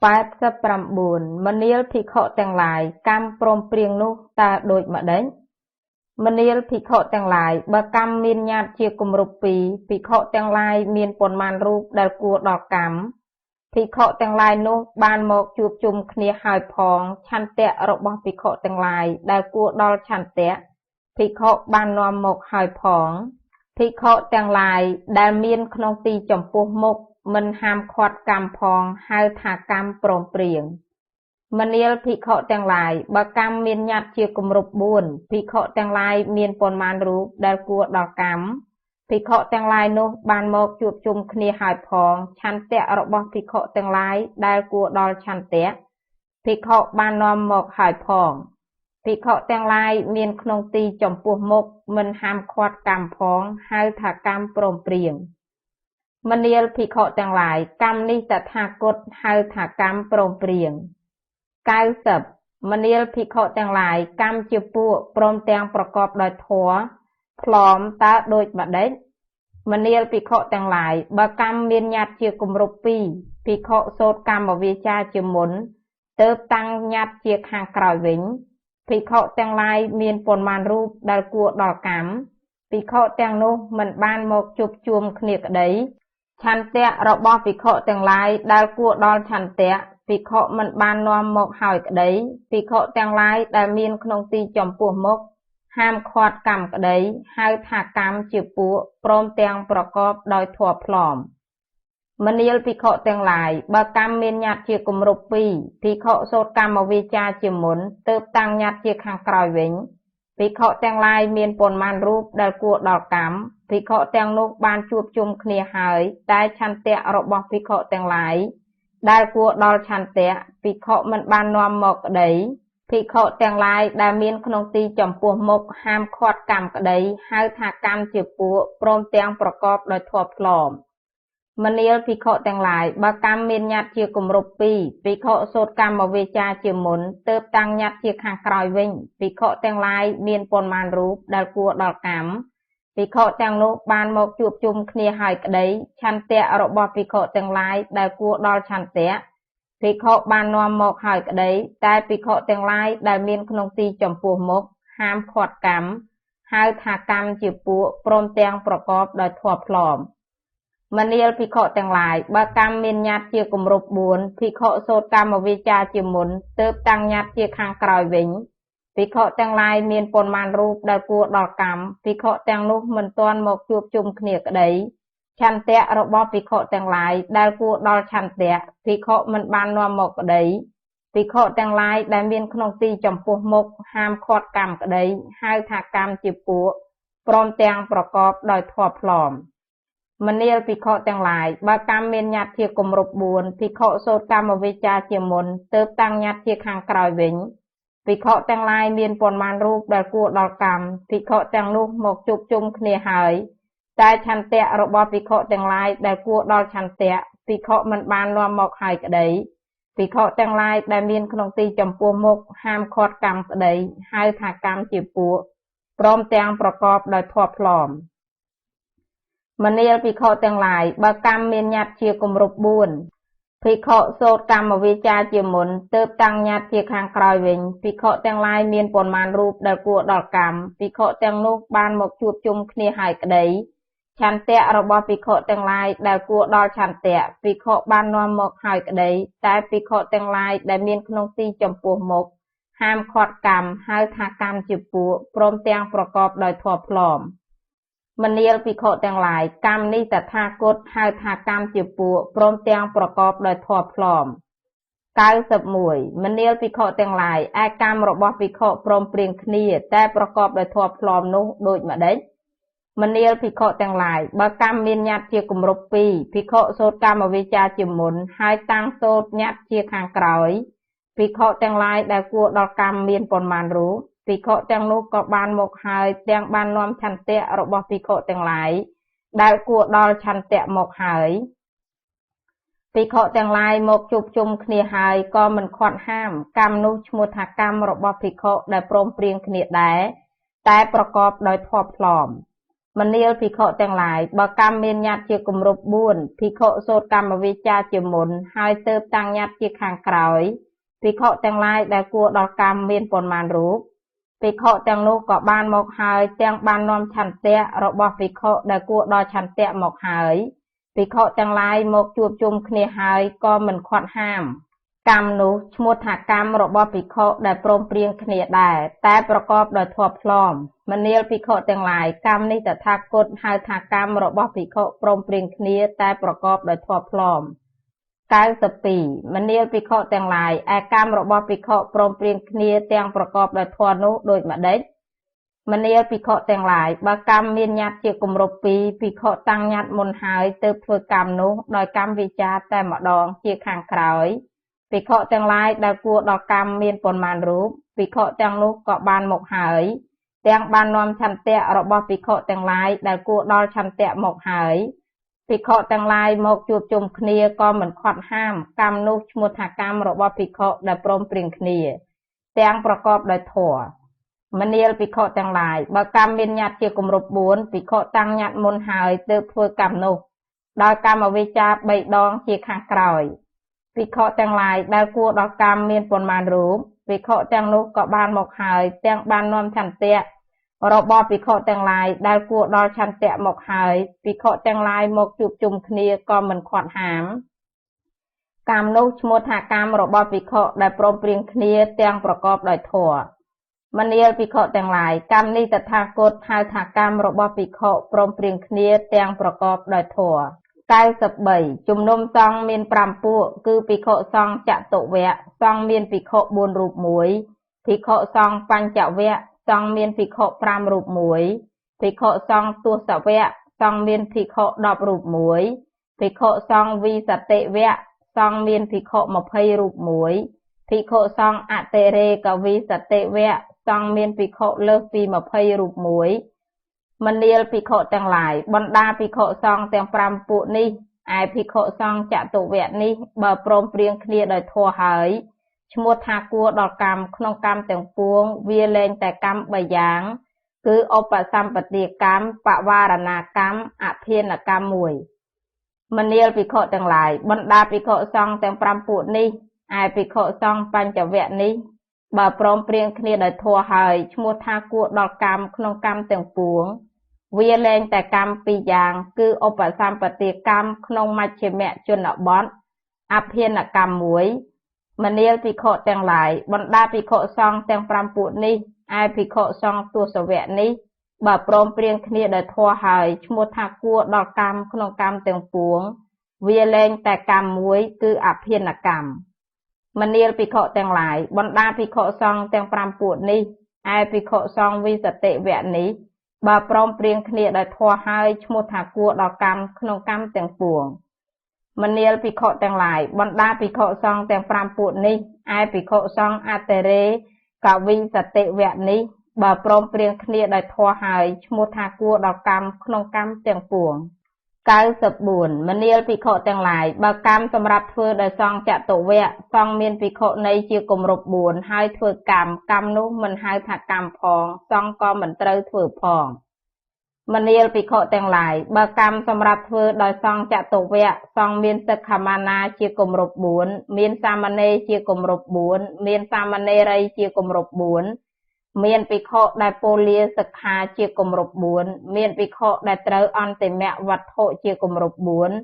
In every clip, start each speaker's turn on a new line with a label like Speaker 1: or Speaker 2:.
Speaker 1: 89 មនាលភិក្ខុទាំងឡាយកម្មព្រមព្រៀងនោះតើដូចម្តេចមនាលភិក្ខុទាំងឡាយបើកម្មមានញាតិជាគម្រប់ពីរភិក្ខុទាំងឡាយមានប៉ុន្មានរូបដែលគួរដល់កម្មភិក្ខុទាំងឡាយនោះបានមកជួបជុំគ្នាហើយផងឆន្ទៈរបស់ភិក្ខុទាំងឡាយដែលគួរដល់ឆន្ទៈភិក្ខុបាននាំមកហើយផងភិក្ខុទាំងឡាយដែលមានក្នុងទីចំពោះមុខមិនហាមឃាត់កម្មផងហៅថាកម្មព្រមព្រៀងមនាលភិក្ខុទាំងឡាយបើកម្មមានញាតិជាគម្រប់4ភិក្ខុទាំងឡាយមានប៉ុន្មានរូបដែលគួរដល់កម្មភិក្ខុទាំងឡាយនោះបានមកជួបជុំគ្នាហើយផងឆន្ទៈរបស់ភិក្ខុទាំងឡាយដែលគួរដល់ឆន្ទៈភិក្ខុបាននាំមកហើយផងភិក្ខុទាំងឡាយមានក្នុងទីចំពោះមុខមិនហាមឃាត់កម្មផងហៅថាកម្មព្រមព្រៀងមនាលភិក្ខុទាំងឡាយកម្មនេះតថាគតហៅថាកម្មព្រមព្រៀង90មនាលភិក្ខុទាំងឡាយកម្មជាពួកព្រមទាំងប្រកបដោយធម៌ផ្លំតើដូចម្ដេចមនាលភិក្ខុទាំងឡាយបើកម្មមានញាតិជាគម្រប់ពីរភិក្ខុសូត្រកម្មវាចាជាមុនទើបតាំងញាតិជាខាងក្រោយវិញភិក្ខុទាំងឡាយមានប៉ុន្មានរូបដែលគួរដល់កម្មភិក្ខុទាំងនោះមិនបានមកជួបជុំគ្នាក្តីឆន្ទៈរបស់ភិក្ខុទាំងឡាយដែលគួរដល់ឆន្ទៈភិក្ខុមិនបាននាំមកហើយក្តីភិក្ខុទាំងឡាយដែលមានក្នុងទីចំពោះមុខហាមឃាត់កម្មក្តីហៅថាកម្មជាពួកព្រមទាំងប្រកបដោយធម៌ផ្លំមនាលភិក្ខុទាំងឡាយបើកម្មមានញាតិជាគម្រប់ពីរភិក្ខុសូត្រកម្មវាចាជាមុនទើបតាំងញាតិជាខាងក្រោយវិញភិក្ខុទាំងឡាយមានប៉ុន្មានរូបដែលគួរដល់កម្មភិក្ខុទាំងនោះបានជួបជុំគ្នាហើយតែឆន្ទៈរបស់ភិក្ខុទាំងឡាយដែលគួរដល់ឆន្ទៈភិក្ខុមិនបាននាំមកក្តីភិក្ខុទាំងឡាយដែលមានក្នុងទីចំពោះមុខហាមឃាត់កម្មក្តីហៅថាកម្មជាពួកព្រមទាំងប្រកបដោយធម៌ផ្លំមនាលភិក្ខុទាំងឡាយបើកម្មមានញាតិជាគម្រប់ពីរភិក្ខុសូត្រកម្មវាចាជាមុនទើបតាំងញាតិជាខាងក្រោយវិញភិក្ខុទាំងឡាយមានប៉ុន្មានរូបដែលគួរដល់កម្មភិក្ខុទាំងនោះបានមកជួបជុំគ្នាហើយក្តីឆន្ទៈរបស់ភិក្ខុទាំងឡាយដែលគួរដល់ឆន្ទៈភិក្ខុបាននាំមកហើយក្តីតែភិក្ខុទាំងឡាយដែលមានក្នុងទីចំពោះមុខហាមឃាត់កម្មហៅថាកម្មជាពួកព្រមទាំងប្រកបដោយធម៌ផ្លំមនាលភិក្ខុទាំងឡាយបើកម្មមានញាតិជាគម្រប់4ភិក្ខុសូត្រកម្មវាចាជាមុនទើបតាំងញាតិជាខាងក្រោយវិញភិក្ខុទាំងឡាយមានប៉ុន្មានរូបដែលគួរដល់កម្មភិក្ខុទាំងនោះមិនទាន់មកជួបជុំគ្នាក្តីឆន្ទៈរបស់ភិក្ខុទាំងឡាយដែលគួរដល់ឆន្ទៈភិក្ខុមិនបាននាំមកក្តីភិក្ខុទាំងឡាយដែលមានក្នុងទីចំពោះមុខហាមឃាត់កម្មក្តីហៅថាកម្មជាពួកព្រមទាំងប្រកបដោយធម៌ផ្លំមនាលភិក្ខុទាំងឡាយបើកម្មមានញាតិជាគម្រប់4ភិក្ខុសូត្រកម្មវាចាជាមុនទើបតាំងញាតិជាខាងក្រោយវិញភិក្ខុទាំងឡាយមានប៉ុន្មានរូបដែលគួរដល់កម្មភិក្ខុទាំងនោះមកជួបជុំគ្នាហើយតែឆន្ទៈរបស់ភិក្ខុទាំងឡាយដែលគួរដល់ឆន្ទៈភិក្ខុមិនបាននាំមកហើយក្តីភិក្ខុទាំងឡាយដែលមានក្នុងទីចំពោះមុខហាមឃាត់កម្មក្តីហៅថាកម្មជាពួកព្រមទាំងប្រកបដោយធម៌ផ្លំមនាលភិក្ខុទាំងឡាយបើកម្មមានញាតិជាគម្រប់4ភិក្ខុសូត្រកម្មវាចាជាមុនទើបតាំងញាតិជាខាងក្រោយវិញភិក្ខុទាំងឡាយមានប៉ុន្មានរូបដែលគួរដល់កម្មភិក្ខុទាំងនោះបានមកជួបជុំគ្នាហើយក្តីឆន្ទៈរបស់ភិក្ខុទាំងឡាយដែលគួរដល់ឆន្ទៈភិក្ខុបាននាំមកហើយក្តីតែភិក្ខុទាំងឡាយដែលមានក្នុងទីចំពោះមុខហាមឃាត់កម្មហៅថាកម្មជាពួកព្រមទាំងប្រកបដោយធម៌ផ្លំមនាលភិក្ខុទាំងឡាយកម្មនេះតថាគតហៅថាកម្មជាពួកព្រមទាំងប្រកបដោយធម៌ផ្លំ91មនាលភិក្ខុទាំងឡាយឯកម្មរបស់ភិក្ខុព្រមព្រៀងគ្នាតែប្រកបដោយធម៌ផ្លំនោះដូចម្ដេចមនាលភិក្ខុទាំងឡាយបើកម្មមានញាតិជាគម្រប់ពីរភិក្ខុសូត្រកម្មវាចាជាមុនហើយតាំងសូត្រញាតិជាខាងក្រោយភិក្ខុទាំងឡាយដែលគួរដល់កម្មមានប៉ុន្មានរូបភិក្ខុទាំងនោះក៏បានមកហើយទាំងបាននាំឆន្ទៈរបស់ភិក្ខុទាំងឡាយដែលគួរដល់ឆន្ទៈមកហើយភិក្ខុទាំងឡាយមកជួបជុំគ្នាហើយក៏មិនខាត់ហាមកម្មនោះឈ្មោះថាកម្មរបស់ភិក្ខុដែលព្រមព្រៀងគ្នាដែរតែប្រកបដោយធម៌ផ្លំ មនាលភិក្ខុទាំងឡាយបើកម្មមានញត្តិជាគម្រប់4ភិក្ខុសូត្រកម្មវិជ្ជាជាមុនហើយទើបតាំងញត្តិជាខាងក្រោយភិក្ខុទាំងឡាយដែលគួរដល់កម្មមានប៉ុន្មានរូបភិក្ខុទាំងនោះក៏បានមកហើយទាំងបាននាំឆន្ទៈរបស់ភិក្ខុដែលគួរដល់ឆន្ទៈមកហើយភិក្ខុទាំងឡាយមកជួបជុំគ្នាហើយក៏មិនខាត់ហាមកម្មនោះឈ្មោះថាកម្មរបស់ភិក្ខុដែលព្រមព្រៀងគ្នាដែរតែប្រកបដោយធម៌ផ្លមមនាលភិក្ខុទាំងឡាយកម្មនេះតថាគតហៅថាកម្មរបស់ភិក្ខុព្រមព្រៀងគ្នាតែប្រកបដោយធម៌ផ្លម92មនាលភិក្ខុទាំងឡាយឯកម្មរបស់ភិក្ខុព្រមព្រៀងគ្នាទាំងប្រកបដោយធម៌នោះដូចម្ដេចមនាលភិក្ខុទាំងឡាយបើកម្មមានញត្តិជាគម្រប់2ភិក្ខុតាំងញត្តិមុនហើយទើបធ្វើកម្មនោះដោយកម្មវិចារតែម្ដងជាខាងក្រោយភិក្ខុទាំងឡាយដែលគួរដល់កម្មមានប៉ុន្មានរូបភិក្ខុទាំងនោះក៏បានមកហើយទាំងបាននាំឆន្ទៈរបស់ភិក្ខុទាំងឡាយដែលគួរដល់ឆន្ទៈមកហើយភិក្ខុទាំងឡាយមកជួបជុំគ្នាក៏មិនខាត់ហាមកម្មនោះឈ្មោះថាកម្មរបស់ភិក្ខុដែលព្រមព្រៀងគ្នាទាំងប្រកបដោយធម៌មនាលភិក្ខុទាំងឡាយបើកម្មមានញត្តិជាគម្រប់4ភិក្ខុតាំងញត្តិមុនហើយទើបធ្វើកម្មនោះដោយកម្មវិជ្ជា3ដងជាខាងក្រោយភិក្ខុទាំងឡាយដែលគួរដល់កម្មមានប៉ុន្មានរូបភិក្ខុទាំងនោះក៏បានមកហើយទាំងបាននាំឆន្ទៈរបស់ភិក្ខុទាំងឡាយដែលគួរដល់ឆន្ទៈមកហើយភិក្ខុទាំងឡាយមកជួបជុំគ្នាក៏មិនខាត់ហាមកម្មនោះឈ្មោះថាកម្មរបស់ភិក្ខុដែលព្រមព្រៀងគ្នាទាំងប្រកបដោយធម៌មនាលភិក្ខុទាំងឡាយកម្មនេះតថាគតហៅថាកម្មរបស់ភិក្ខុព្រមព្រៀងគ្នាទាំងប្រកបដោយធម៌93ជំនុំសង្ឃមាន5ពួកគឺភិក្ខុសង្ឃចតុវៈសង្ឃមានភិក្ខុ4រូប1ភិក្ខុសង្ឃបញ្ចវៈសង្ឃមានភិក្ខុ5រូប1ភិក្ខុសង្ឃទស្សវៈសង្ឃមានភិក្ខុ10រូប1ភិក្ខុសង្ឃវិសតិវៈសង្ឃមានភិក្ខុ20រូប1ភិក្ខុសង្ឃអតិរេកវិសតិវៈសង្ឃមានភិក្ខុលើសពី20រូប1មនាលភិក្ខុទាំងឡាយបណ្ដាភិក្ខុសង្ឃទាំង5ពួកនេះឯភិក្ខុសង្ឃចតុវៈនេះបើព្រមព្រៀងគ្នាដោយធម៌ហើយឈ្មោះថាគួរដល់កម្មក្នុងកម្មទាំងពួងវាលែងតែកម្ម3យ៉ាងគឺឧបសម្បទាកម្មបវារណាកម្មអភិនកម្ម1មនាលភិក្ខុទាំងឡាយបណ្ដាភិក្ខុសង្ឃទាំង5ពួកនេះឯភិក្ខុសង្ឃបញ្ចវៈនេះបើព្រមព្រៀងគ្នាដោយធម៌ហើយឈ្មោះថាគួរដល់កម្មក្នុងកម្មទាំងពួងវាលែងតែកម្ម2យ៉ាងគឺឧបសម្បទាកម្មក្នុងមជ្ឈិមជនបទអភិនកម្ម1មនាលភិក្ខុទាំងឡាយបណ្ដាភិក្ខុសង្ឃទាំង5ពួកនេះឯភិក្ខុសង្ឃទស្សវៈនេះបើព្រមព្រៀងគ្នាដោយធម៌ហើយឈ្មោះថាគួរដល់កម្មក្នុងកម្មទាំងពួងវាលែងតែកម្មមួយគឺអភិនកម្មមនាលភិក្ខុទាំងឡាយបណ្ដាភិក្ខុសង្ឃទាំង5ពួកនេះឯភិក្ខុសង្ឃវិសតិវៈនេះបើព្រមព្រៀងគ្នាដោយធម៌ហើយឈ្មោះថាគួរដល់កម្មក្នុងកម្មទាំងពួងមនាលភិក្ខុទាំងឡាយបណ្ដាភិក្ខុសង្ឃទាំង5ពួកនេះឯភិក្ខុសង្ឃអតិរេកវិសតិវៈនេះបើព្រមព្រៀងគ្នាដោយធម៌ហើយឈ្មោះថាគួរដល់កម្មក្នុងកម្មទាំងពួង94មនាលភិក្ខុទាំងឡាយបើកម្មសម្រាប់ធ្វើដោយសង្ឃចតុវៈសង្ឃមានភិក្ខុនៃជាគម្រប់4ហើយធ្វើកម្មនោះមិនហៅថាកម្មផងសង្ឃក៏មិនត្រូវធ្វើផងមនាលភិក្ខុទាំងឡាយបើកម្មសម្រាប់ធ្វើដោយសង្ឃចតុវៈសង្ឃមានសិក្ខាមានាជាគម្រប់4មានសាមណេរជាគម្រប់4មានសាមណេរីជាគម្រប់4មានភិក្ខុដែលពោលាសិក្ខាជាគម្រប់4មានភិក្ខុដែលត្រូវអន្តិមវត្ថុជាគម្រប់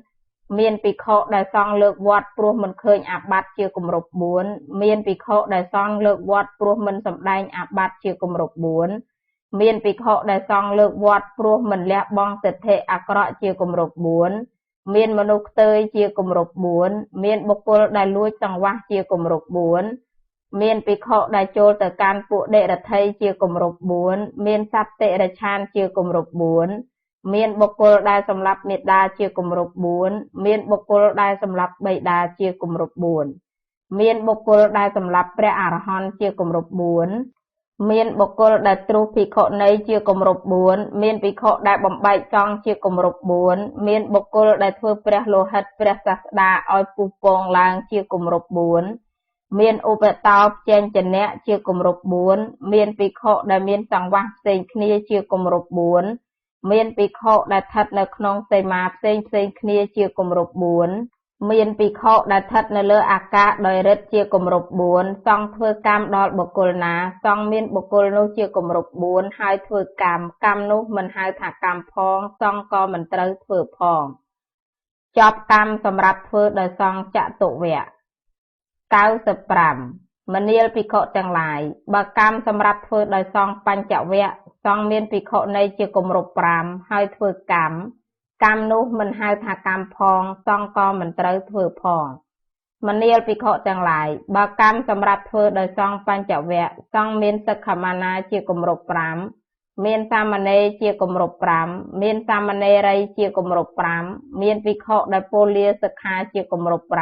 Speaker 1: 4មានភិក្ខុដែលសង្ឃលើកវត្តព្រោះមិនឃើញអាបត្តិជាគម្រប់4មានភិក្ខុដែលសង្ឃលើកវត្តព្រោះមិនសម្ដែងអាបត្តិជាគម្រប់4មានភិក្ខុដែលសង្ឃលើកវត្តព្រោះមិនលះបង់ទិដ្ឋិអាក្រក់ជាគម្រប់4មានមនុស្សខ្ទើយជាគម្រប់4មានបុគ្គលដែលលួចសង្វាសជាគម្រប់4មានភិក្ខុដែលចូលទៅកាន់ពួកដេរថីជាគម្រប់4មានសត្វតិរច្ឆានជាគម្រប់4មានបុគ្គលដែលសម្លាប់មេដាជាគម្រប់4មានបុគ្គលដែលសម្លាប់បិតាជាគម្រប់4មានបុគ្គលដែលសម្លាប់ព្រះអរហន្តជាគម្រប់4មានបុគ្គលដែលទ្រុសភិក្ខុនីជាគម្រប់4មានភិក្ខុដែលបំបែកសង្ឃជាគម្រប់4មានបុគ្គលដែលធ្វើព្រះលោហិតព្រះសាស្តាឲ្យពុះពងឡើងជាគម្រប់4មានឧបតោផ្ចេញចនៈជាគម្រប់4មានភិក្ខុដែលមានសង្វាសផ្សេងគ្នាជាគម្រប់4 មានភិក្ខុដែលស្ថិតនៅក្នុងសីមាផ្សេងគ្នាជាគម្រប់4មានភិក្ខុដែលស្ថិតនៅលើអាកាសដោយឫទ្ធិជាគម្រប់4សង្ឃធ្វើកម្មដល់បុគ្គលណាសង្ឃមានបុគ្គលនោះជាគម្រប់4ហើយធ្វើកម្មនោះមិនហៅថាកម្មផងសង្ឃក៏មិនត្រូវធ្វើផងចប់កម្មសម្រាប់ធ្វើដោយសង្ឃចតុវគ្គ95មនាលភិក្ខុទាំងឡាយបើកម្មសម្រាប់ធ្វើដោយសង្ឃបញ្ចវគ្គសង្ឃមានភិក្ខុនៃជាគម្រប់5ហើយធ្វើកម្មនោះមិនហៅថាកម្មផងសង្ឃក៏មិនត្រូវធ្វើផងមនាលភិក្ខុទាំងឡាយបើកម្មសម្រាប់ធ្វើដោយសង្ឃបញ្ចវគ្គសង្ឃមានសិក្ខាមានាជាគម្រប់5មានសាមណេរជាគម្រប់5មានសាមណេរីជាគម្រប់5មានភិក្ខុដែលពោលាសិក្ខាជាគម្រប់5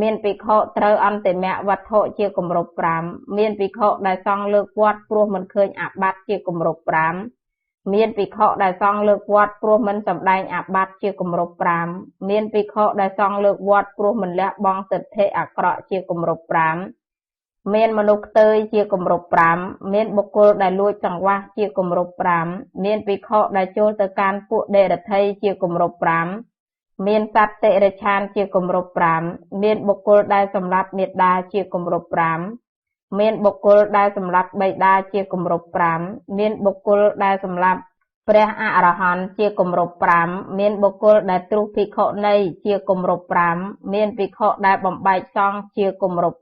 Speaker 1: មានភិក្ខុត្រូវអន្តិមវត្ថុជាគម្រប់5មានភិក្ខុដែលសង្ឃលើកវត្តព្រោះមិនឃើញអាបត្តិជាគម្រប់5មានភិក្ខុដែលសង្ឃលើកវត្តព្រោះមិនសម្ដែងអាបត្តិជាគម្រប់5មានភិក្ខុដែលសង្ឃលើកវត្តព្រោះមិនលះបង់ទិដ្ឋិអាក្រក់ជាគម្រប់5មានមនុស្សខ្ទើយជាគម្រប់5មានបុគ្គលដែលលួចចង្វាស់ជាគម្រប់5មានភិក្ខុដែលចូលទៅកាន់ពួកដេរថីជាគម្រប់5មានសត្វតិរិច្ឆានជាគម្រប់5មានបុគ្គលដែលសម្លាប់មាតាជាគម្រប់5មានបុគ្គលដែលសម្លាប់បិតាជាគម្រប់5មានបុគ្គលដែលសម្លាប់ព្រះអរហន្តជាគម្រប់5មានបុគ្គលដែលទ្រុសភិក្ខុនីជាគម្រប់5មានភិក្ខុដែលបំបែកសង្ឃជាគម្រប់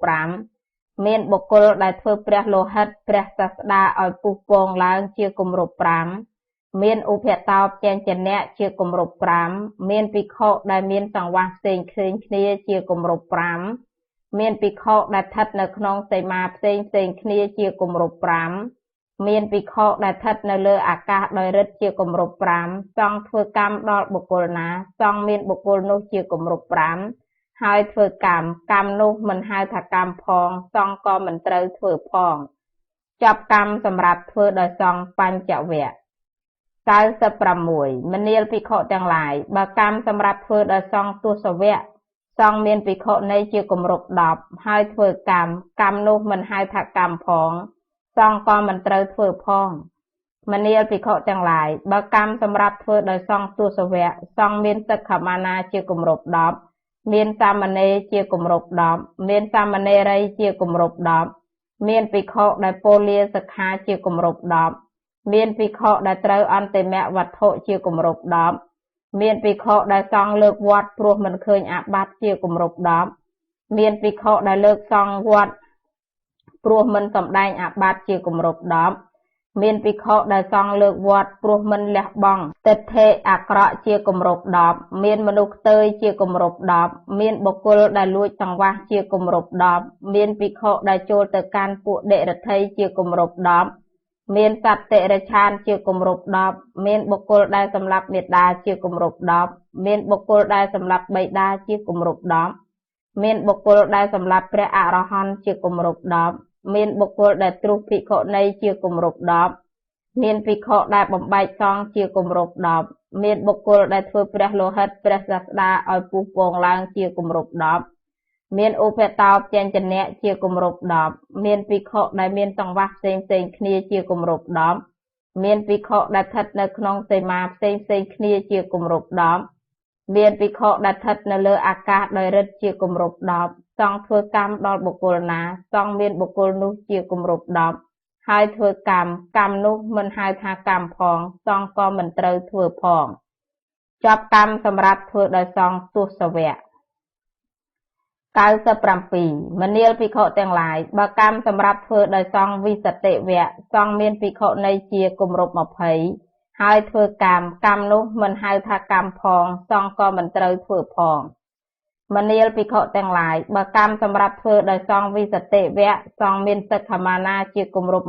Speaker 1: 5មានបុគ្គលដែលធ្វើព្រះលោហិតព្រះសាស្តាឲ្យពុះពងឡើងជាគម្រប់5មានឧបតោបចេញចនៈជាគម្រប់5មានភិក្ខុដែលមានសង្វាស់ផ្សេងគ្នាជាគម្រប់5មានភិក្ខុដែលស្ថិតនៅក្នុងសីមាផ្សេងគ្នាជាគម្រប់5មានភិក្ខុដែលស្ថិតនៅលើអាកាសដោយឫទ្ធិជាគម្រប់5សង្ឃធ្វើកម្មដល់បុគ្គលណាសង្ឃមានបុគ្គលនោះជាគម្រប់5ហើយធ្វើកម្មនោះមិនហៅថាកម្មផងសង្ឃក៏មិនត្រូវធ្វើផងចប់កម្មសម្រាប់ធ្វើដោយសង្ឃបញ្ចវគ្គ96មនាលភិក្ខុទាំងឡាយបើកម្មសម្រាប់ធ្វើដោយសង្ឃទសវគ្គសង្ឃមានភិក្ខុនៃជាគម្រប់10ហើយធ្វើកម្មនោះមិនហៅថាកម្មផងសង្ឃក៏មិនត្រូវធ្វើផងមនាលភិក្ខុទាំងឡាយបើកម្មសម្រាប់ធ្វើដោយសង្ឃទសវគ្គសង្ឃមានសិក្ខាមានាជាគម្រប់10មានសាមណេរជាគម្រប់10មានសាមណេរីជាគម្រប់10មានភិក្ខុដែលពោលាសិក្ខាជាគម្រប់10មានភិក្ខុដែលត្រូវអន្តិមវត្ថុជាគម្រប់10មានភិក្ខុដែលសង្ឃលើកវត្តព្រោះមិនឃើញអាបត្តិជាគម្រប់10មានភិក្ខុដែលលើកសង្ឃវត្តព្រោះមិនសម្ដែងអាបត្តិជាគម្រប់10មានភិក្ខុដែលសង្ឃលើកវត្តព្រោះមិនលះបង់ទិដ្ឋិអាក្រក់ជាគម្រប់10មានមនុស្សខ្ទើយជាគម្រប់10មានបុគ្គលដែលលួចចង្វាស់ជាគម្រប់10មានភិក្ខុដែលចូលទៅកាន់ពួកដេរថីជាគម្រប់10មានសត្វតិរិច្ឆានជាគម្រប់10មានបុគ្គលដែលសម្លាប់មាតាជាគម្រប់10មានបុគ្គលដែលសម្លាប់បិតាជាគម្រប់10មានបុគ្គលដែលសម្លាប់ព្រះអរហន្តជាគម្រប់10មានបុគ្គលដែលទ្រុសភិក្ខុនីជាគម្រប់10មានភិក្ខុដែលបំបែកសង្ឃជាគម្រប់10មានបុគ្គលដែលធ្វើព្រះលោហិតព្រះសាស្តាឲ្យពុះពងឡើងជាគម្រប់10មានឧបតោបចេញចនៈជាគម្រប់10មានភិក្ខុដែលមានសង្វាស់ផ្សេងគ្នាជាគម្រប់10មានភិក្ខុដែលស្ថិតនៅក្នុងសីមាផ្សេងគ្នាជាគម្រប់10មានភិក្ខុដែលស្ថិតនៅលើអាកាសដោយឫទ្ធិជាគម្រប់10សង្ឃធ្វើកម្មដល់បុគ្គលណាសង្ឃមានបុគ្គលនោះជាគម្រប់10ហើយធ្វើកម្មនោះមិនហៅថាកម្មផងសង្ឃក៏មិនត្រូវធ្វើផងចប់កម្មសម្រាប់ធ្វើដោយសង្ឃទសវគ្គ97មនាលភិក្ខុទាំងឡាយបើកម្មសម្រាប់ធ្វើដោយសង្ឃវិសតិវគ្គសង្ឃមានភិក្ខុនៃជាគម្រប់20ហើយធ្វើកម្មនោះមិនហៅថាកម្មផងសង្ឃក៏មិនត្រូវធ្វើផងមនាលភិក្ខុទាំងឡាយបើកម្មសម្រាប់ធ្វើដោយសង្ឃវិសតិវគ្គសង្ឃមានសិក្ខាមានាជាគម្រប់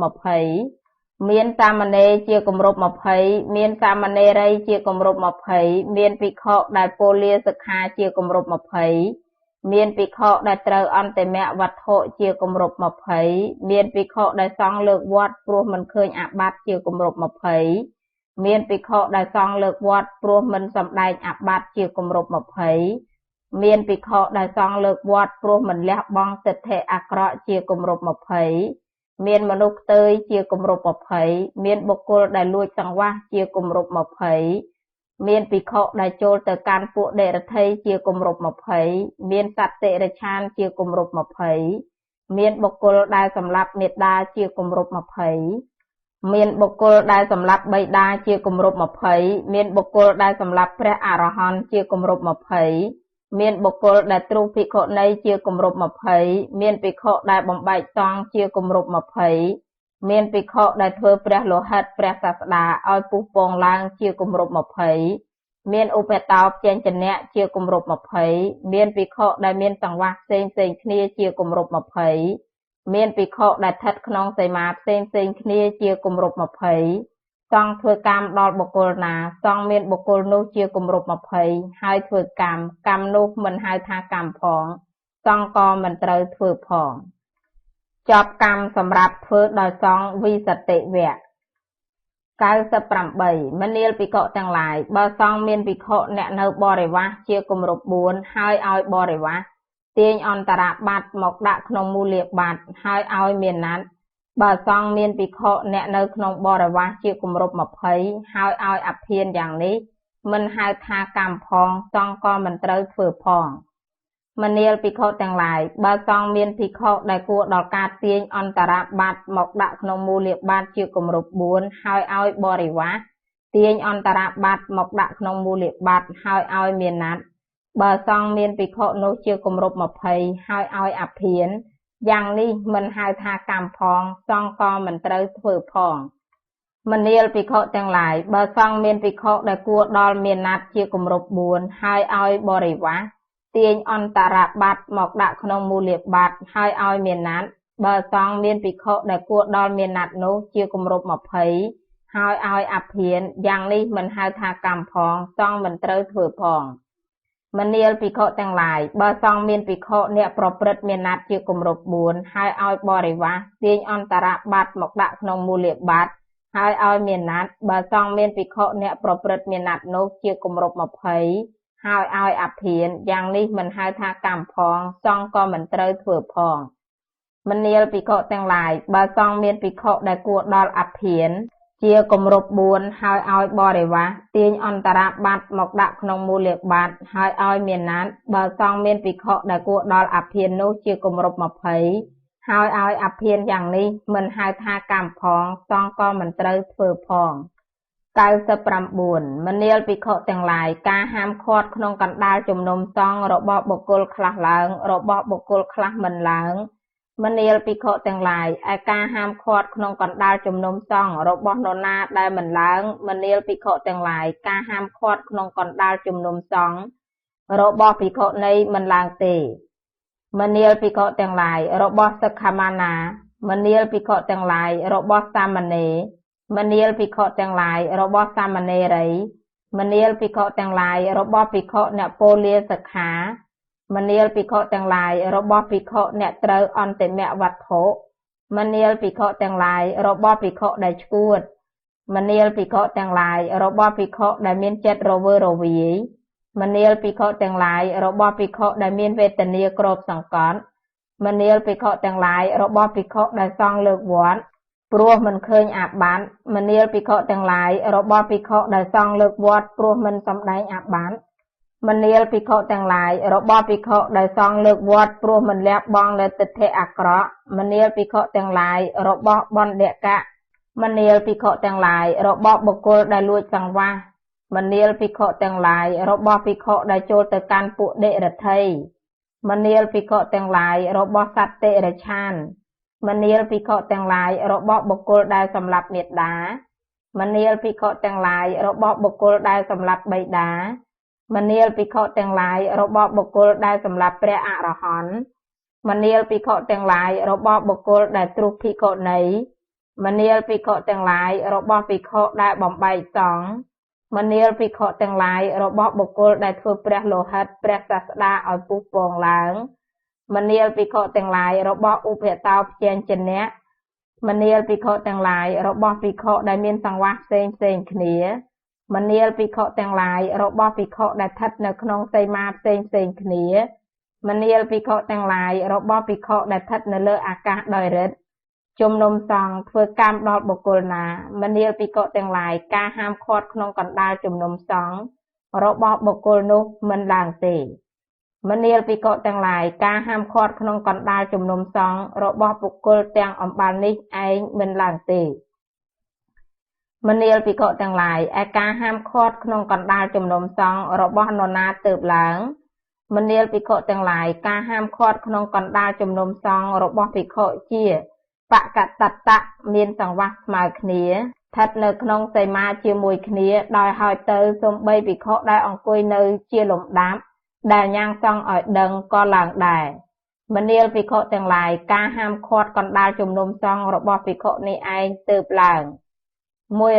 Speaker 1: 20មានសាមណេរជាគម្រប់20មានសាមណេរីជាគម្រប់20មានភិក្ខុដែលពោលាសិក្ខាជាគម្រប់20មានភិក្ខុដែលត្រូវអន្តិមវត្ថុជាគម្រប់20មានភិក្ខុដែលសង្ឃលើកវត្តព្រោះមិនឃើញអាបត្តិជាគម្រប់20មានភិក្ខុដែលសង្ឃលើកវត្តព្រោះមិនសម្ដែងអាបត្តិជាគម្រប់20មានភិក្ខុដែលសង្ឃលើកវត្តព្រោះមិនលះបង់ទិដ្ឋិអាក្រក់ជាគម្រប់20 មានមនុស្សផ្ទើយជាគម្រប់20មានបុគ្គលដែលលួចសង្វាសជាគម្រប់20មានភិក្ខុដែលចូលទៅកាន់ពួកដេរថីជាគម្រប់20មានសត្វតិរច្ឆានជាគម្រប់20មានបុគ្គលដែលសម្លាប់មេដាជាគម្រប់20មានបុគ្គលដែលសម្លាប់បិតាជាគម្រប់20មានបុគ្គលដែលសម្លាប់ព្រះអរហន្តជាគម្រប់20មានបុគ្គលដែលទ្រុភិក្ខុនីជាគម្រប់20មានភិក្ខុដែលបំបែកសង្ឃជាគម្រប់20មានភិក្ខុដែលធ្វើព្រះលោហិតព្រះសាស្តាឲ្យពុះពងឡើងជាគម្រប់20មានឧបតោផ្ចេញចនៈជាគម្រប់20មានភិក្ខុដែលមានសង្វាសផ្សេងគ្នាជាគម្រប់20មានភិក្ខុដែលស្ថិតក្នុងសីមាផ្សេងគ្នាជាគម្រប់20សង្ឃធ្វើកម្មដល់បុគ្គលណាសង្ឃមានបុគ្គលនោះជាគម្រប់20ហើយធ្វើកម្មនោះមិនហៅថាកម្មផងសង្ឃក៏មិនត្រូវធ្វើផងចប់កម្មសម្រាប់ធ្វើដោយសង្ឃវិសតិវៈ98មនាលភិក្ខុទាំងឡាយបើសង្ឃមានភិក្ខុអ្នកនៅបរិវាសជាគម្រប់4ហើយឲ្យបរិវាសទាញអន្តរប័ត្រមកដាក់ក្នុងមូលាប័ត្រហើយឲ្យមានណាត់បើសង្ឃមានភិក្ខុអ្នកនៅក្នុងបរិវាសជាគម្រប់20ហើយឲ្យអភិនយ៉ាងនេះមិនហៅថាកម្មផងសង្ឃក៏មិនត្រូវធ្វើផងមនាលភិក្ខុទាំងឡាយបើសង្ឃមានភិក្ខុដែលគួរដល់ការទាញអន្តរប័ត្រមកដាក់ក្នុងមូលាប័ត្រជាគម្រប់4ហើយឲ្យបរិវាសទាញអន្តរប័ត្រមកដាក់ក្នុងមូលាប័ត្រហើយឲ្យមានណាត់បើសង្ឃមានភិក្ខុនោះជាគម្រប់20ហើយឲ្យអភិនយ៉ាងនេះមិនហៅថាកម្មផងសង្ឃក៏មិនត្រូវធ្វើផងមនាលភិក្ខុទាំងឡាយបើសង្ឃមានភិក្ខុដែលគួរដល់មានណាត់ជាគម្រប់4ហើយឲ្យបរិវាសទាញអន្តរប័ត្រមកដាក់ក្នុងមូលាប័ត្រហើយឲ្យមានណាត់បើសង្ឃមានភិក្ខុដែលគួរដល់មានណាត់នោះជាគម្រប់20ហើយឲ្យអភិនយ៉ាងនេះមិនហៅថាកម្មផងសង្ឃមិនត្រូវធ្វើផងមនាលភិក្ខុទាំងឡាយបើសង្ឃមានភិក្ខុអ្នកប្រព្រឹត្តមានណាត់ជាគម្រប់4ហើយឲ្យបរិវាសទាញអន្តរប័ត្រមកដាក់ក្នុងមូលាប័ត្រហើយឲ្យមានណាត់បើសង្ឃមានភិក្ខុអ្នកប្រព្រឹត្តមានណាត់នោះជាគម្រប់20ហើយឲ្យអភិនយ៉ាងនេះមិនហៅថាកម្មផងសង្ឃក៏មិនត្រូវធ្វើផងមនាលភិក្ខុទាំងឡាយបើសង្ឃមានភិក្ខុដែលគួរដល់អភិនជាគម្រប់4ហើយឲ្យបរិវាសទាញអន្តរប័ត្រមកដាក់ក្នុងមូលាប័ត្រហើយឲ្យមានណាត់បើសង្ឃមានភិក្ខុដែលគួរដល់អភិននោះជាគម្រប់20ហើយឲ្យអភិនយ៉ាងនេះមិនហៅថាកម្មផងសង្ឃក៏មិនត្រូវធ្វើផង99មនាលភិក្ខុទាំងឡាយការហាមឃាត់ក្នុងកណ្ដាលជំនុំសង្ឃរបស់បុគ្គលខ្លះឡើងរបស់បុគ្គលខ្លះមិនឡើងមនាលភិក្ខុទាំងឡាយឯការហាមឃាត់ក្នុងកណ្ដាលជំនុំសង្ឃរបស់នរណាដែលមិនឡើងមនាលភិក្ខុទាំងឡាយការហាមឃាត់ក្នុងកណ្ដាលជំនុំសង្ឃរបស់ភិក្ខុនីមិនឡើងទេមនាលភិក្ខុទាំងឡាយរបស់សិក្ខាមាណាមនាលភិក្ខុទាំងឡាយរបស់សាមណេរមនាលភិក្ខុទាំងឡាយរបស់សាមណេរីមនាលភិក្ខុទាំងឡាយរបស់ភិក្ខុអ្នកពោលាសិក្ខាមនាលភិក្ខុទាំងឡាយរបស់ភិក្ខុអ្នកត្រូវអន្តិមវត្ថុមនាលភិក្ខុទាំងឡាយរបស់ភិក្ខុដែលឆ្កួតមនាលភិក្ខុទាំងឡាយរបស់ភិក្ខុដែលមានចិត្តរវើរវាយមនាលភិក្ខុទាំងឡាយរបស់ភិក្ខុដែលមានវេទនាគ្របសង្កត់មនាលភិក្ខុទាំងឡាយរបស់ភិក្ខុដែលសង់លើកវត្តព្រោះមិនឃើញអាបត្តិមនាលភិក្ខុទាំងឡាយរបស់ភិក្ខុដែលសង់លើកវត្តព្រោះមិនសម្ដែងអាបត្តិមនាលភិក្ខុទាំងឡាយរបស់ភិក្ខុដែលសង់លើកវត្តព្រោះមិនលះបង់នូវទិដ្ឋិអាក្រក់មនាលភិក្ខុទាំងឡាយរបស់បណ្ឌកៈមនាលភិក្ខុទាំងឡាយរបស់បុគ្គលដែលលួចសង្វាសមនាលភិក្ខុទាំងឡាយរបស់ភិក្ខុដែលចូលទៅកាន់ពួកដេរថីមនាលភិក្ខុទាំងឡាយរបស់សត្វតិរច្ឆានមនាលភិក្ខុទាំងឡាយរបស់បុគ្គលដែលសម្លាប់មេដាមនាលភិក្ខុទាំងឡាយរបស់បុគ្គលដែលសម្លាប់បិតាមនាលភិក្ខុទាំងឡាយរបស់បុគ្គលដែលសម្លាប់ព្រះអរហន្តមនាលភិក្ខុទាំងឡាយរបស់បុគ្គលដែលទ្រុះភិក្ខុនីមនាលភិក្ខុទាំងឡាយរបស់ភិក្ខុដែលបំបែកសង្ឃមនាលភិក្ខុទាំងឡាយរបស់បុគ្គលដែលធ្វើព្រះលោហិតព្រះសាស្តាឲ្យពុះពងឡើងមនាលភិក្ខុទាំងឡាយរបស់ឧបតោផ្ចេញចនៈមនាលភិក្ខុទាំងឡាយរបស់ភិក្ខុដែលមានសង្វាសផ្សេងគ្នាមនាលភិក្ខុទាំងឡាយរបស់ភិក្ខុដែលស្ថិតនៅក្នុងសីមាផ្សេងគ្នាមនាលភិក្ខុទាំងឡាយរបស់ភិក្ខុដែលស្ថិតនៅលើអាកាសដោយឫទ្ធិ ជំនុំសង្ឃធ្វើកម្មដល់បុគ្គលណាមនាលភិក្ខុទាំងឡាយការហាមឃាត់ក្នុងកណ្ដាលជំនុំសង្ឃរបស់បុគ្គលនោះមិនឡើងទេមនាលភិក្ខុទាំងឡាយការហាមឃាត់ក្នុងកណ្ដាលជំនុំសង្ឃរបស់បុគ្គលទាំងអំបាលនេះឯងមិនឡើងទេមនាលភិក្ខុទាំងឡាយឯការហាមឃាត់ក្នុងកណ្ដាលជំនុំសង្ឃរបស់នរណាទើបឡើងមនាលភិក្ខុទាំងឡាយការហាមឃាត់ក្នុងកណ្ដាលជំនុំសង្ឃរបស់ភិក្ខុជាបកតតៈមានសង្វាស់ស្មើគ្នាស្ថិតនៅក្នុងសីមាជាមួយគ្នាដោយហើយទៅសូម្បីភិក្ខុដែលអង្គុយនៅជាលំដាប់ដែលញ៉ាំងសង្ឃឲ្យដឹងក៏ឡើងដែរមនាលភិក្ខុទាំងឡាយការហាមឃាត់កណ្ដាលជំនុំសង្ឃរបស់ភិក្ខុនេះឯងទើបឡើង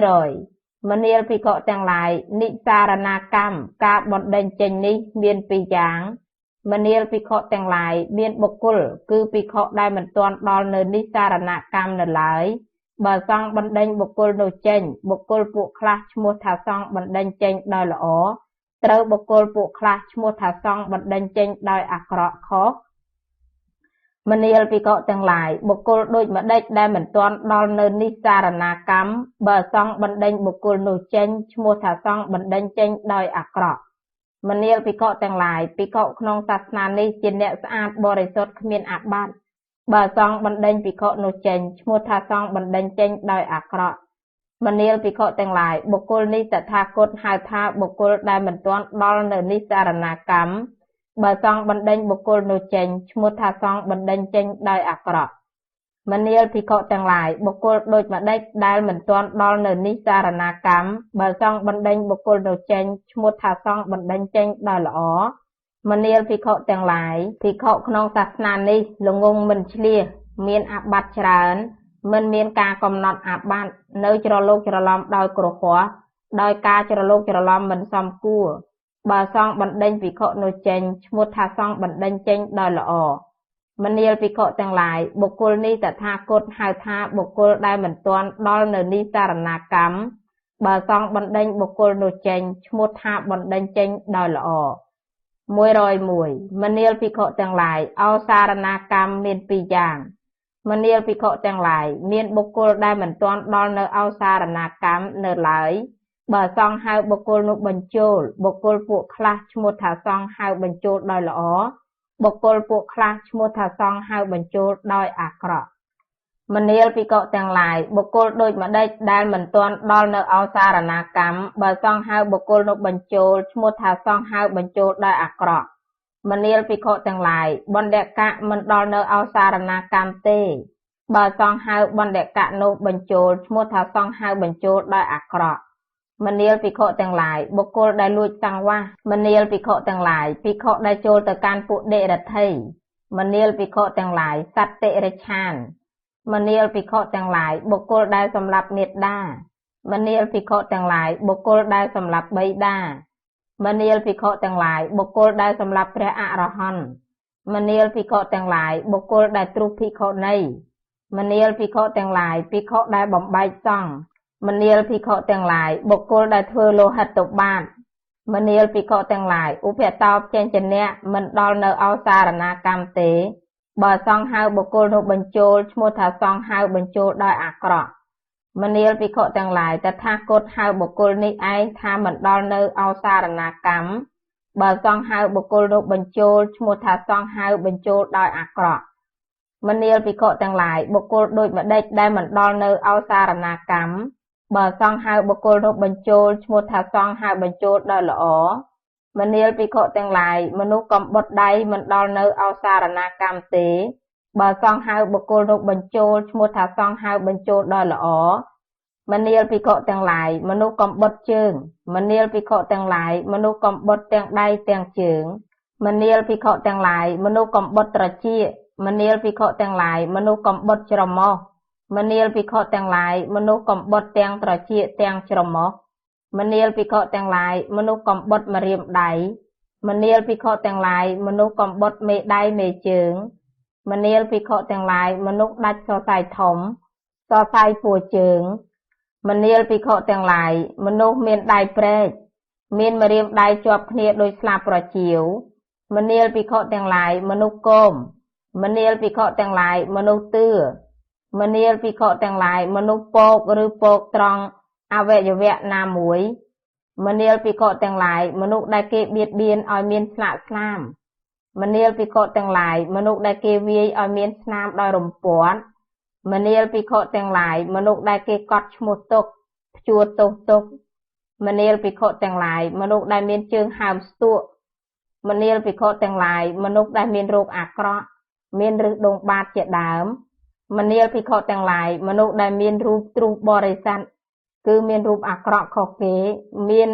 Speaker 1: 100មនាលភិក្ខុទាំងឡាយនិសារណាកម្មការបណ្ដេញចេញនេះមានពីរយ៉ាងមនាលភិក្ខុទាំងឡាយមានបុគ្គលគឺភិក្ខុដែលមិនទាន់ដល់នៅនិសារណកម្មនៅឡើយបើសង្ឃបណ្ដេញបុគ្គលនោះចេញបុគ្គលពួកខ្លះឈ្មោះថាសង្ឃបណ្ដេញចេញដោយល្អត្រូវបុគ្គលពួកខ្លះឈ្មោះថាសង្ឃបណ្ដេញចេញដោយអាក្រក់ខុសមនាលភិក្ខុទាំងឡាយបុគ្គលដូចម្ដេចដែលមិនទាន់ដល់នៅនិសារណកម្មបើសង្ឃបណ្ដេញបុគ្គលនោះចេញឈ្មោះថាសង្ឃបណ្ដេញចេញដោយអាក្រក់មនាលភិក្ខុទាំងឡាយភិក្ខុក្នុងសាសនានេះជាអ្នកស្អាតបរិសុទ្ធគ្មានអាបាតិបើសង្ឃបណ្ដេញភិក្ខុនោះចេញឈ្មោះថាសង្ឃបណ្ដេញចេញដោយអាក្រក់មនាលភិក្ខុទាំងឡាយបុគ្គលនេះតថាគតហៅថាបុគ្គលដែលមិនទាន់ដល់នៅនិសារណកម្មបើសង្ឃបណ្ដេញបុគ្គលនោះចេញឈ្មោះថាសង្ឃបណ្ដេញចេញដោយអាក្រក់មនាលភិក្ខុទាំងឡាយបុគ្គលដូចម្ដេចដែលមិនទាន់ដល់នៅនិសារណកម្មបើសង្ឃបណ្ដេញបុគ្គលនោះចេញឈ្មោះថាសង្ឃបណ្ដេញចេញដោយល្អមនាលភិក្ខុទាំងឡាយភិក្ខុក្នុងសាសនានេះល្ងងមិនឆ្លៀសមានអាបាតិច្រើនមិនមានការកំណត់អាបាតិនៅច្រឡូកច្រឡំដោយគ្រោះដោយការច្រឡូកច្រឡំមិនសមគួរបើសង្ឃបណ្ដេញភិក្ខុនោះចេញឈ្មោះថាសង្ឃបណ្ដេញចេញដោយល្អមនាលភិក្ខុទាំងឡាយបុគ្គលនេះតថាគតហៅថាបុគ្គលដែលមិនទាន់ដល់នៅនិសារណកម្មបើសង្ឃបណ្ដេញបុគ្គលនោះចេញឈ្មោះថាបណ្ដេញចេញដោយល្អ101មនាលភិក្ខុទាំងឡាយឱសារណកម្មមានពីរយ៉ាងមនាលភិក្ខុទាំងឡាយមានបុគ្គលដែលមិនទាន់ដល់នៅឱសារណកម្មនៅឡើយបើសង្ឃហៅបុគ្គលនោះបញ្ចូលបុគ្គលពួកខ្លះឈ្មោះថាសង្ឃហៅបញ្ចូលដោយល្អបុគ្គលពួកខ្លះឈ្មោះថាសង្ឃហៅបញ្ចូលដោយអាក្រក់មនាលភិក្ខុទាំងឡាយបុគ្គលដូចម្ដេចដែលមិនទាន់ដល់នៅឱសារណកម្មបើសង្ឃហៅបុគ្គលនោះបញ្ចូលឈ្មោះថាសង្ឃហៅបញ្ចូលដោយអាក្រក់មនាលភិក្ខុទាំងឡាយបណ្ឌកៈមិនដល់នៅឱសារណកម្មទេបើសង្ឃហៅបណ្ឌកៈនោះបញ្ចូលឈ្មោះថាសង្ឃហៅបញ្ចូលដោយអាក្រក់មនាលភិក្ខុទាំងឡាយបុគ្គលដែលលួចសង្វាសមនាលភិក្ខុទាំងឡាយភិក្ខុដែលចូលទៅកាន់ពួកដេរដ្ឋីមនាលភិក្ខុទាំងឡាយសត្វតិរិឆានមនាលភិក្ខុទាំងឡាយបុគ្គលដែលសម្លាប់មេត្តាមនាលភិក្ខុទាំងឡាយបុគ្គលដែលសម្លាប់បិតាមនាលភិក្ខុទាំងឡាយបុគ្គលដែលសម្លាប់ព្រះអរហន្តមនាលភិក្ខុទាំងឡាយបុគ្គលដែលទ្រុសភិក្ខុនីមនាលភិក្ខុទាំងឡាយភិក្ខុដែលបំបែកសង្ឃមនាលភិក្ខុទាំងឡាយបុគ្គលដែលធ្វើលោហិតបាតមនាលភិក្ខុទាំងឡាយឧបតោបចេញចនៈមិនដល់នៅឱសារណកម្មទេបើសង្ឃហៅបុគ្គលនោះបញ្ចូលឈ្មោះថាសង្ឃហៅបញ្ចូលដោយអាក្រក់មនាលភិក្ខុទាំងឡាយតថាគតហៅបុគ្គលនេះឯងថាមិនដល់នៅឱសារណកម្មបើសង្ឃហៅបុគ្គលនោះបញ្ចូលឈ្មោះថាសង្ឃហៅបញ្ចូលដោយអាក្រក់មនាលភិក្ខុទាំងឡាយបុគ្គលដូចម្ដេចដែលមិនដល់នៅឱសារណកម្មបើសង្ឃហៅបុគ្គលនោះបញ្ចូលឈ្មោះថាសង្ឃហៅបញ្ចូលដោយល្អមនាលភិក្ខុទាំងឡាយមនុស្សកំបុតដៃមិនដល់នៅឱសារណកម្មទេបើសង្ឃហៅបុគ្គលនោះបញ្ចូលឈ្មោះថាសង្ឃហៅបញ្ចូលដោយល្អមនាលភិក្ខុទាំងឡាយមនុស្សកំបុតជើងមនាលភិក្ខុទាំងឡាយមនុស្សកំបុតទាំងដៃទាំងជើងមនាលភិក្ខុទាំងឡាយមនុស្សកំបុតត្រចៀកមនាលភិក្ខុទាំងឡាយមនុស្សកំបុតច្រមុះមនាលភិក្ខុទាំងឡាយមនុស្សកំបុតទាំងត្រចៀកទាំងច្រមុះមនាលភិក្ខុទាំងឡាយមនុស្សកំបុតម្រាមដៃមនាលភិក្ខុទាំងឡាយមនុស្សកំបុតមេដៃមេជើងមនាលភិក្ខុទាំងឡាយមនុស្សដាច់សរសៃធំសរសៃពួរជើងមនាលភិក្ខុទាំងឡាយមនុស្សមានដៃព្រែកមានម្រាមដៃជាប់គ្នាដោយស្លាបប្រជៀវមនាលភិក្ខុទាំងឡាយមនុស្សគោមមនាលភិក្ខុទាំងឡាយមនុស្សទឿ មនាលភិក្ខុទាំងឡាយមនុស្សពោកឬពោកត្រង់អវយវៈណាមួយមនាលភិក្ខុទាំងឡាយមនុស្សដែលគេបៀតបៀនឲ្យមានស្លាកស្នាមមនាលភិក្ខុទាំងឡាយមនុស្សដែលគេវាយឲ្យមានស្នាមដោយរំពាត់មនាលភិក្ខុទាំងឡាយមនុស្សដែលគេកត់ឈ្មោះទុកព្យួរទោសទុកមនាលភិក្ខុទាំងឡាយមនុស្សដែលមានជើងហើមស្ទក់មនាលភិក្ខុទាំងឡាយមនុស្សដែលមានរោគអាក្រក់មានឫសដងបាតជាដើមមនាលភិក្ខុទាំងឡាយមនុស្សដែលមានរូបទ្រុសបរិស័ទគឺមានរូបអាក្រក់ខុសគេមាន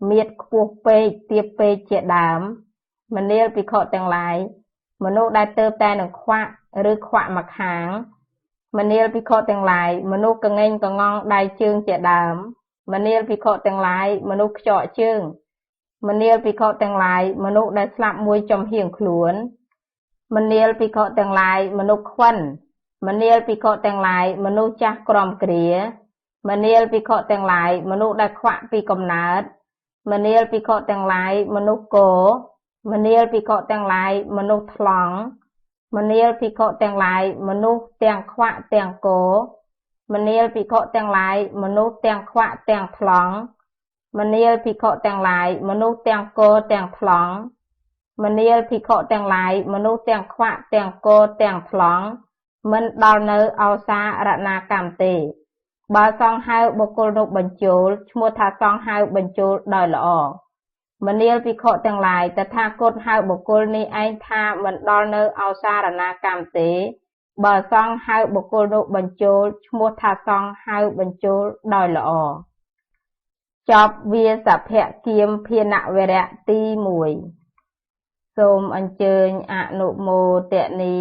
Speaker 1: មៀតខ្ពស់ពេកទាបពេកជាដើមមនាលភិក្ខុទាំងឡាយមនុស្សដែលទៅតែនឹងខ្វាក់ឬខ្វាក់មកខាងមនាលភិក្ខុទាំងឡាយមនុស្សកងែងកងង់ដៃជើងជាដើមមនាលភិក្ខុទាំងឡាយមនុស្សខ្ចក់ជើងមនាលភិក្ខុទាំងឡាយមនុស្សដែលស្លាប់មួយចំហៀងខ្លួនមនាលភិក្ខុទាំងឡាយមនុស្សខ្វិនមនាលភិក្ខុទាំងឡាយមនុស្សចាស់ក្រំគ្រាមនាលភិក្ខុទាំងឡាយមនុស្សដែលខ្វាក់ពីកំណើតមនាលភិក្ខុទាំងឡាយមនុស្សគោមនាលភិក្ខុទាំងឡាយមនុស្សថ្លង់មនាលភិក្ខុទាំងឡាយមនុស្សទាំងខ្វាក់ទាំងគោមនាលភិក្ខុទាំងឡាយមនុស្សទាំងខ្វាក់ទាំងថ្លង់មនាលភិក្ខុទាំងឡាយមនុស្សទាំងគោទាំងថ្លង់មនាលភិក្ខុទាំងឡាយមនុស្សទាំងខ្វាក់ទាំងគោទាំងថ្លង់មិនដល់នៅអោសារណាកម្មទេបើសង្ឃហៅបុគ្គលនោះបញ្ចូលឈ្មោះថាសង្ឃហៅបញ្ចូលដោយល្អមនាលភិក្ខុទាំងឡាយតថាគតហៅបុគ្គលនេះឯងថាមិនដល់នៅអោសារណាកម្មទេបើសង្ឃហៅបុគ្គលនោះបញ្ចូលឈ្មោះថាសង្ឃហៅបញ្ចូលដោយល្អចប់វាសភគៀមភានវរៈទី1សូមអញ្ជើញអនុមោទនា